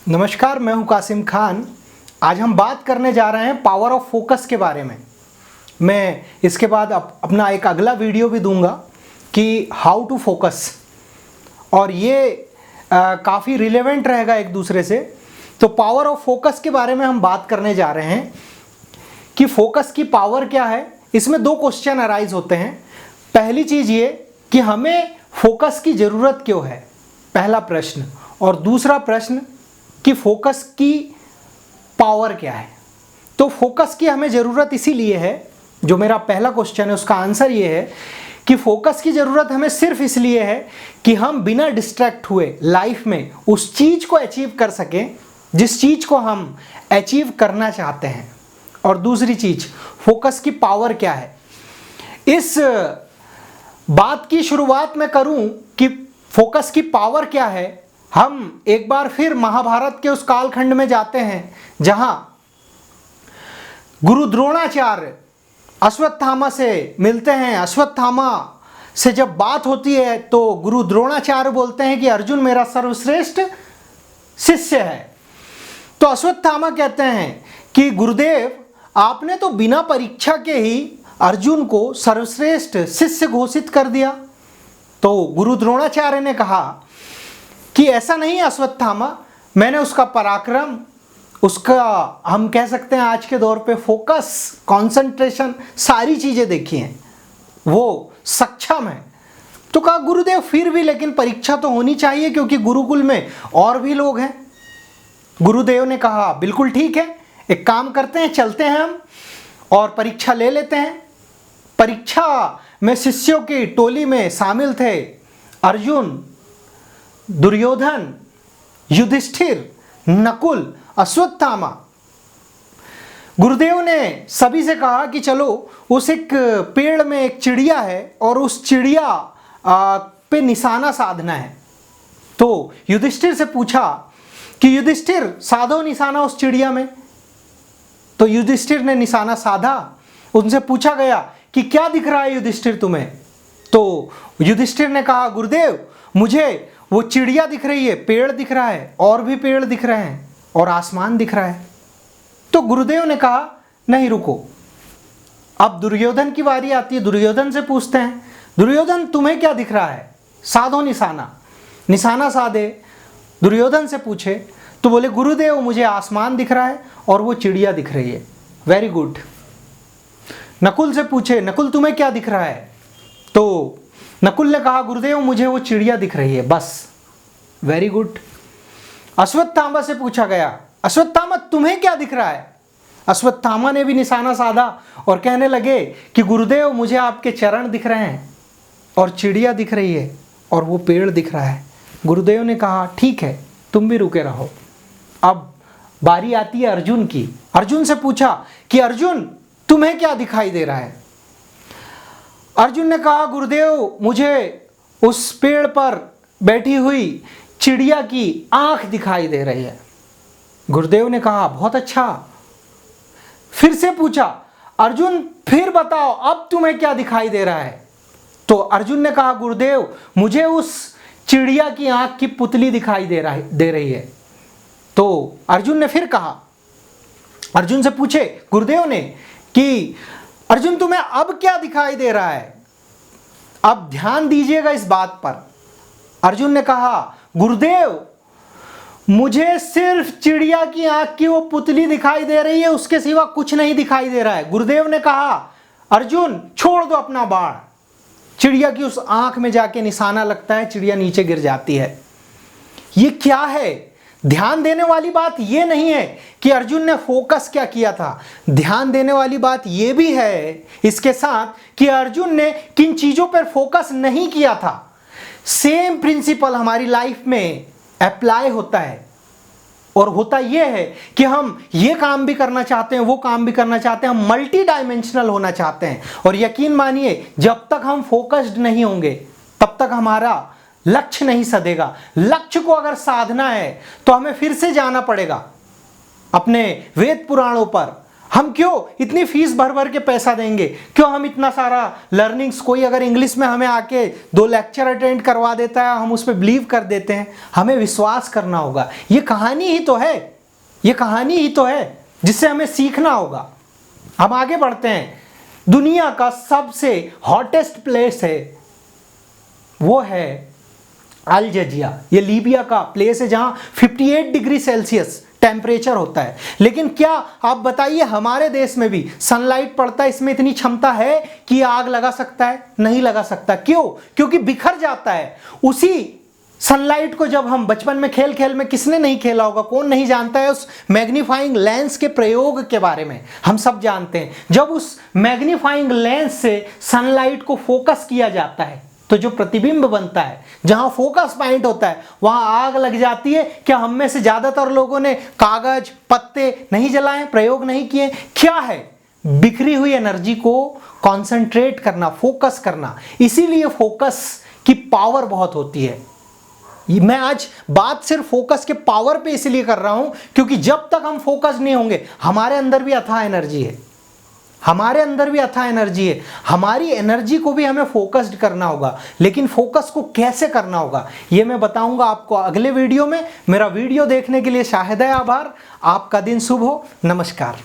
नमस्कार, मैं हूं कासिम खान। आज हम बात करने जा रहे हैं पावर ऑफ फोकस के बारे में। मैं इसके बाद अपना एक अगला वीडियो भी दूंगा कि हाउ टू फोकस, और ये काफ़ी रिलेवेंट रहेगा एक दूसरे से। तो पावर ऑफ फोकस के बारे में हम बात करने जा रहे हैं कि फोकस की पावर क्या है। इसमें दो क्वेश्चन अराइज होते हैं। पहली चीज़ ये कि हमें फोकस की ज़रूरत क्यों है, पहला प्रश्न। और दूसरा प्रश्न कि फोकस की पावर क्या है। तो फोकस की हमें ज़रूरत इसीलिए है, जो मेरा पहला क्वेश्चन है उसका आंसर ये है कि फोकस की ज़रूरत हमें सिर्फ इसलिए है कि हम बिना डिस्ट्रैक्ट हुए लाइफ में उस चीज़ को अचीव कर सकें जिस चीज़ को हम अचीव करना चाहते हैं। और दूसरी चीज़, फोकस की पावर क्या है। इस बात की शुरुआत मैं करूं कि फोकस की पावर क्या है। हम एक बार फिर महाभारत के उस कालखंड में जाते हैं जहां गुरु द्रोणाचार्य अश्वत्थामा से मिलते हैं। अश्वत्थामा से जब बात होती है तो गुरु द्रोणाचार्य बोलते हैं कि अर्जुन मेरा सर्वश्रेष्ठ शिष्य है। तो अश्वत्थामा कहते हैं कि गुरुदेव, आपने तो बिना परीक्षा के ही अर्जुन को सर्वश्रेष्ठ शिष्य घोषित कर दिया। तो गुरु द्रोणाचार्य ने कहा कि ऐसा नहीं अश्वत्थामा, मैंने उसका पराक्रम, उसका हम कह सकते हैं आज के दौर पे फोकस, कंसंट्रेशन, सारी चीज़ें देखी हैं, वो सक्षम है। तो कहा गुरुदेव फिर भी लेकिन परीक्षा तो होनी चाहिए क्योंकि गुरुकुल में और भी लोग हैं। गुरुदेव ने कहा बिल्कुल ठीक है, एक काम करते हैं, चलते हैं हम और परीक्षा ले लेते हैं। परीक्षा में शिष्यों की टोली में शामिल थे अर्जुन, दुर्योधन, युधिष्ठिर, नकुल, अश्वत्थामा। गुरुदेव ने सभी से कहा कि चलो उस एक पेड़ में एक चिड़िया है और उस चिड़िया पे निशाना साधना है। तो युधिष्ठिर से पूछा कि युधिष्ठिर साधो निशाना उस चिड़िया में। तो युधिष्ठिर ने निशाना साधा। उनसे पूछा गया कि क्या दिख रहा है युधिष्ठिर तुम्हें। तो युधिष्ठिर ने कहा गुरुदेव, मुझे वो चिड़िया दिख रही है, पेड़ दिख रहा है, और भी पेड़ दिख रहे हैं और आसमान दिख रहा है। तो गुरुदेव ने कहा नहीं रुको, अब दुर्योधन की बारी आती है। दुर्योधन से पूछते हैं, दुर्योधन तुम्हें क्या दिख रहा है, साधो निशाना। निशाना साधे, दुर्योधन से पूछे तो बोले गुरुदेव मुझे आसमान दिख रहा है और वो चिड़िया दिख रही है। Very good. नकुल से पूछे, नकुल तुम्हें क्या दिख रहा है। तो नकुल ने कहा गुरुदेव मुझे वो चिड़िया दिख रही है, बस। Very good. अश्वत्थामा से पूछा गया, अश्वत्थामा तुम्हें क्या दिख रहा है। अश्वत्थामा ने भी निशाना साधा और कहने लगे कि गुरुदेव मुझे आपके चरण दिख रहे हैं और चिड़िया दिख रही है और वो पेड़ दिख रहा है। गुरुदेव ने कहा ठीक है, तुम भी रुके रहो। अब बारी आती है अर्जुन की। अर्जुन से पूछा कि अर्जुन तुम्हें क्या दिखाई दे रहा है। अर्जुन ने कहा गुरुदेव मुझे उस पेड़ पर बैठी हुई चिड़िया की आंख दिखाई दे रही है। गुरुदेव ने कहा बहुत अच्छा। फिर से पूछा अर्जुन फिर बताओ अब तुम्हें क्या दिखाई दे रहा है। तो अर्जुन ने कहा गुरुदेव मुझे उस चिड़िया की आंख की पुतली दिखाई दे रही है। तो अर्जुन ने फिर कहा, अर्जुन से पूछे गुरुदेव ने कि अर्जुन तुम्हें अब क्या दिखाई दे रहा है। अब ध्यान दीजिएगा इस बात पर। अर्जुन ने कहा गुरुदेव मुझे सिर्फ चिड़िया की आंख की वो पुतली दिखाई दे रही है, उसके सिवा कुछ नहीं दिखाई दे रहा है। गुरुदेव ने कहा अर्जुन छोड़ दो अपना बाण। चिड़िया की उस आंख में जाके निशाना लगता है, चिड़िया नीचे गिर जाती है। ये क्या है। ध्यान देने वाली बात ये नहीं है कि अर्जुन ने फोकस क्या किया था, ध्यान देने वाली बात ये भी है इसके साथ कि अर्जुन ने किन चीजों पर फोकस नहीं किया था। सेम प्रिंसिपल हमारी लाइफ में अप्लाई होता है और होता यह है कि हम ये काम भी करना चाहते हैं, वो काम भी करना चाहते हैं, हम मल्टी डायमेंशनल होना चाहते हैं। और यकीन मानिए जब तक हम फोकस्ड नहीं होंगे तब तक हमारा लक्ष्य नहीं सधेगा। लक्ष्य को अगर साधना है तो हमें फिर से जाना पड़ेगा अपने वेद पुराणों पर, हम क्यों इतनी फीस भर भर के पैसा देंगे, क्यों हम इतना सारा लर्निंग्स, कोई अगर इंग्लिश में हमें आके 2 लेक्चर अटेंड करवा देता है हम उस पर बिलीव कर देते हैं। हमें विश्वास करना होगा। ये कहानी ही तो है, ये कहानी ही तो है जिससे हमें सीखना होगा। हम आगे बढ़ते हैं। दुनिया का सबसे हॉटेस्ट प्लेस है, वो है अल जजिया। ये लीबिया का प्लेस है जहां 58 डिग्री सेल्सियस टेम्परेचर होता है। लेकिन क्या आप बताइए हमारे देश में भी सनलाइट पड़ता है, इसमें इतनी क्षमता है कि आग लगा सकता है? नहीं लगा सकता। क्यों? क्योंकि बिखर जाता है। उसी सनलाइट को जब हम बचपन में खेल खेल में, किसने नहीं खेला होगा, कौन नहीं जानता है उस मैग्नीफाइंग लेंस के प्रयोग के बारे में? हम सब जानते हैं। जब उस मैग्नीफाइंग लेंस से सनलाइट को फोकस किया जाता है तो जो प्रतिबिंब बनता है, जहां फोकस पॉइंट होता है, वहां आग लग जाती है। क्या हम में से ज्यादातर लोगों ने कागज पत्ते नहीं जलाए, प्रयोग नहीं किए? क्या है? बिखरी हुई एनर्जी को कंसंट्रेट करना, फोकस करना। इसीलिए फोकस की पावर बहुत होती है। मैं आज बात सिर्फ फोकस के पावर पे इसलिए कर रहा हूं क्योंकि जब तक हम फोकस नहीं होंगे, हमारे अंदर भी अथाह एनर्जी है, हमारे अंदर भी अथाह एनर्जी है। हमारी एनर्जी को भी हमें फोकस्ड करना होगा। लेकिन फोकस को कैसे करना होगा ये मैं बताऊंगा आपको अगले वीडियो में। मेरा वीडियो देखने के लिए शायद आभार। आपका दिन शुभ हो। नमस्कार।